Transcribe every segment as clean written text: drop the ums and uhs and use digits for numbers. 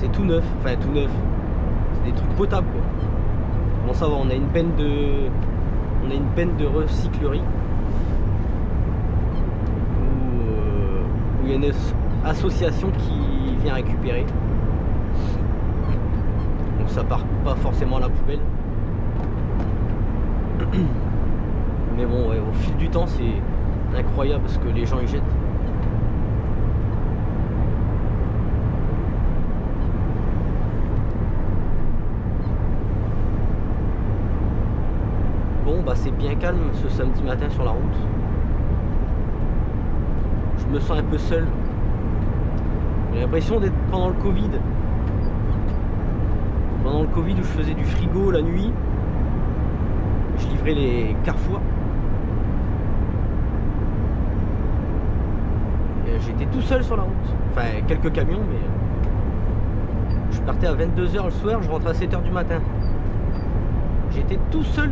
c'est tout neuf, enfin tout neuf. C'est des trucs potables quoi. Bon ça va, on a une benne de recyclerie où il y a une association qui vient récupérer. Donc ça part pas forcément à la poubelle. Mais bon ouais, au fil du temps c'est incroyable ce que les gens y jettent. Bon bah c'est bien calme ce samedi matin sur la route. Je me sens un peu seul. J'ai l'impression d'être pendant le Covid. Pendant le Covid où je faisais du frigo la nuit. Je livrais les Carrefour. J'étais tout seul sur la route. Enfin quelques camions mais je partais à 22 h le soir, je rentrais à 7 h du matin. J'étais tout seul.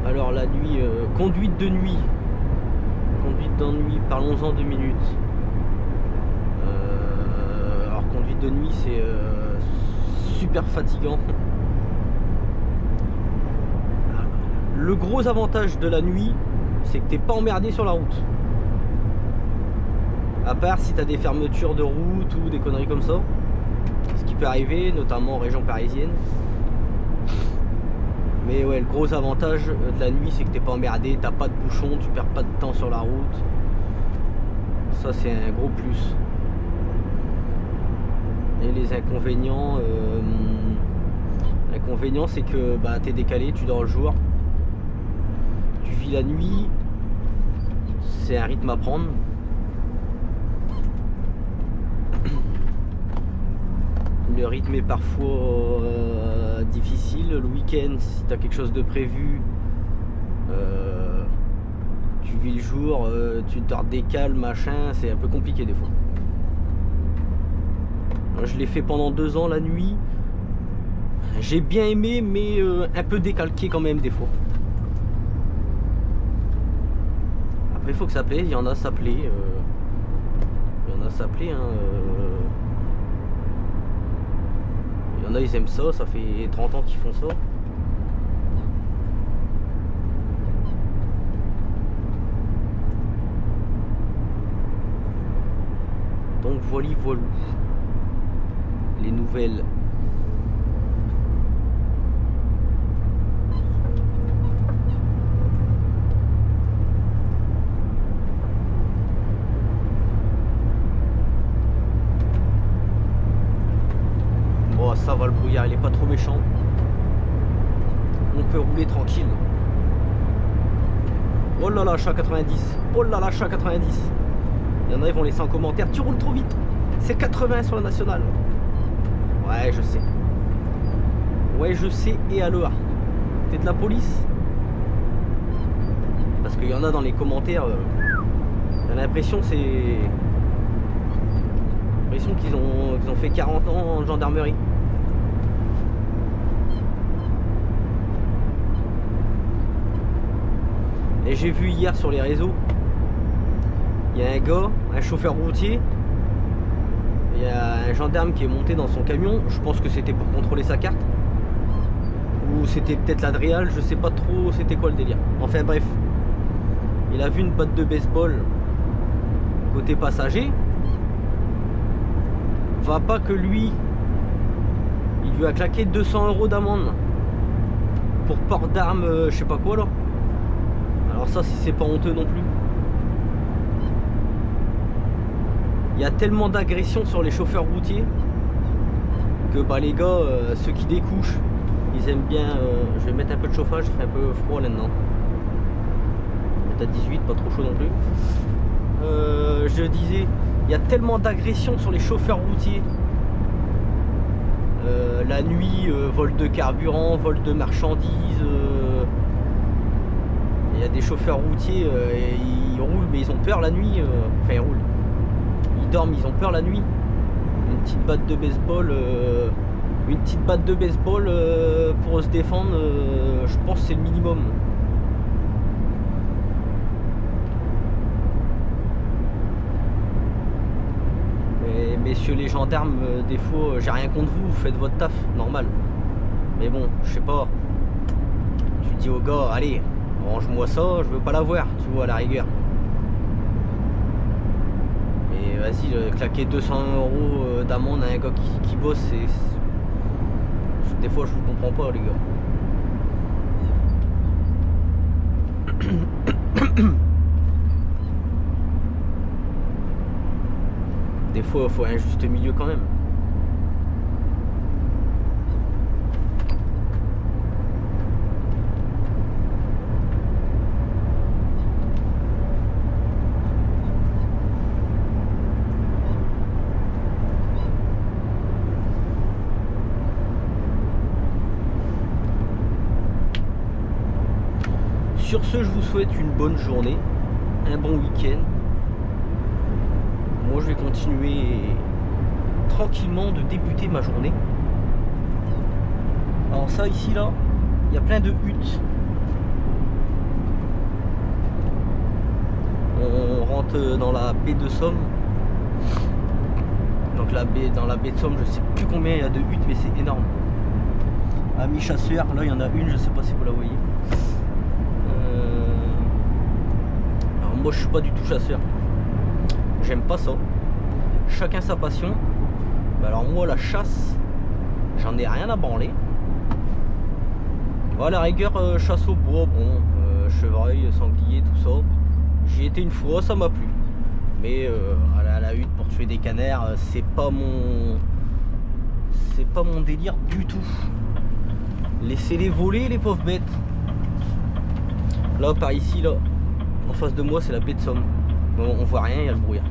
Alors la nuit, conduite de nuit. Conduite d'ennui, parlons-en 2 minutes. Alors conduite de nuit c'est super fatigant. Le gros avantage de la nuit, c'est que t'es pas emmerdé sur la route. À part si tu as des fermetures de route ou des conneries comme ça. Ce qui peut arriver, notamment en région parisienne. Mais ouais, le gros avantage de la nuit, c'est que t'es pas emmerdé, t'as pas de bouchon, tu perds pas de temps sur la route. Ça, c'est un gros plus. Et les inconvénients, l'inconvénient, c'est que bah, t'es décalé, tu dors le jour. Tu vis la nuit. C'est un rythme à prendre. Le rythme est parfois difficile. Le week-end, si tu as quelque chose de prévu, tu vis le jour, tu te décales, machin, c'est un peu compliqué des fois. Moi, je l'ai fait pendant 2 ans la nuit. J'ai bien aimé, mais un peu décalqué quand même des fois. Après, il faut que ça plaise. Il y en a ça plaît. Il y en a ça plaît. Hein, il y en a ils aiment ça, ça fait 30 ans qu'ils font ça. Donc voilà. Les nouvelles. Ça va, le brouillard il est pas trop méchant, on peut rouler tranquille. Oh là là, chat 90, oh là là, chat 90. Il y en a, ils vont laisser en commentaire, tu roules trop vite, c'est 80 sur la nationale. Ouais je sais, et alors t'es de la police? Parce qu'il y en a dans les commentaires, j'ai l'impression qu'ils ont fait 40 ans en gendarmerie. Et j'ai vu hier sur les réseaux, il y a un gars, un chauffeur routier, il y a un gendarme qui est monté dans son camion, je pense que c'était pour contrôler sa carte, ou c'était peut-être l'Adréal, je sais pas trop c'était quoi le délire. Enfin bref, il a vu une batte de baseball côté passager, va pas que lui, il lui a claqué 200 € d'amende pour port d'armes, je sais pas quoi là. Alors ça, si c'est pas honteux non plus. Il y a tellement d'agressions sur les chauffeurs routiers que bah les gars, ceux qui découchent, ils aiment bien. Je vais mettre un peu de chauffage, il fait un peu froid là-dedans. Mettre à 18, pas trop chaud non plus. Je disais, il y a tellement d'agressions sur les chauffeurs routiers. La nuit, vol de carburant, vol de marchandises. Il y a des chauffeurs routiers, ils roulent mais ils ont peur la nuit. Enfin ils roulent. Ils dorment, ils ont peur la nuit. Une petite batte de baseball, pour se défendre, je pense que c'est le minimum. messieurs les gendarmes, des fois, j'ai rien contre vous, vous faites votre taf, normal. Mais bon, je sais pas. Tu dis au gars, allez, range-moi ça, je veux pas la voir, tu vois, à la rigueur. Mais vas-y, claquer 200 € d'amende à un gars qui bosse, des fois, je vous comprends pas, les gars. Des fois, il faut un juste milieu quand même. Sur ce, je vous souhaite une bonne journée, un bon week-end. Moi, je vais continuer tranquillement de débuter ma journée. Alors ça, ici, là, il y a plein de huttes. On rentre dans la baie de Somme. Donc dans la baie de Somme, je sais plus combien il y a de huttes, mais c'est énorme. Amis chasseurs, là, il y en a une, je sais pas si vous la voyez. Alors moi, je suis pas du tout chasseur. J'aime pas ça. Chacun sa passion. Mais alors moi, la chasse, j'en ai rien à branler. Voilà, la rigueur, chasse au bois, bon, chevreuil, sanglier, tout ça. J'y ai été une fois, ça m'a plu. Mais à la hutte pour tuer des canards, c'est pas mon délire du tout. Laissez-les voler, les pauvres bêtes. Là, par ici, là, en face de moi, c'est la baie de Somme. Bon, on voit rien, il y a le brouillard.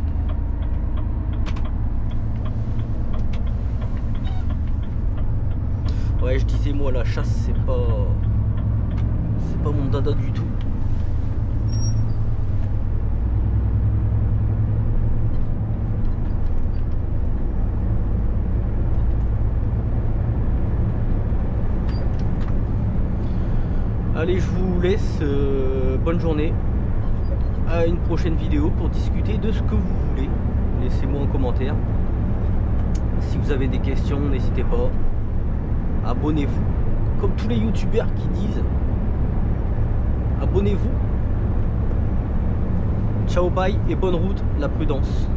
Ouais, je disais, moi, la chasse, c'est pas mon dada du tout. Allez, je vous laisse, bonne journée, à une prochaine vidéo pour discuter de ce que vous voulez. Laissez-moi en commentaire. Si vous avez des questions, n'hésitez pas. Abonnez-vous. Comme tous les youtubeurs qui disent, abonnez-vous. Ciao, bye et bonne route, la prudence.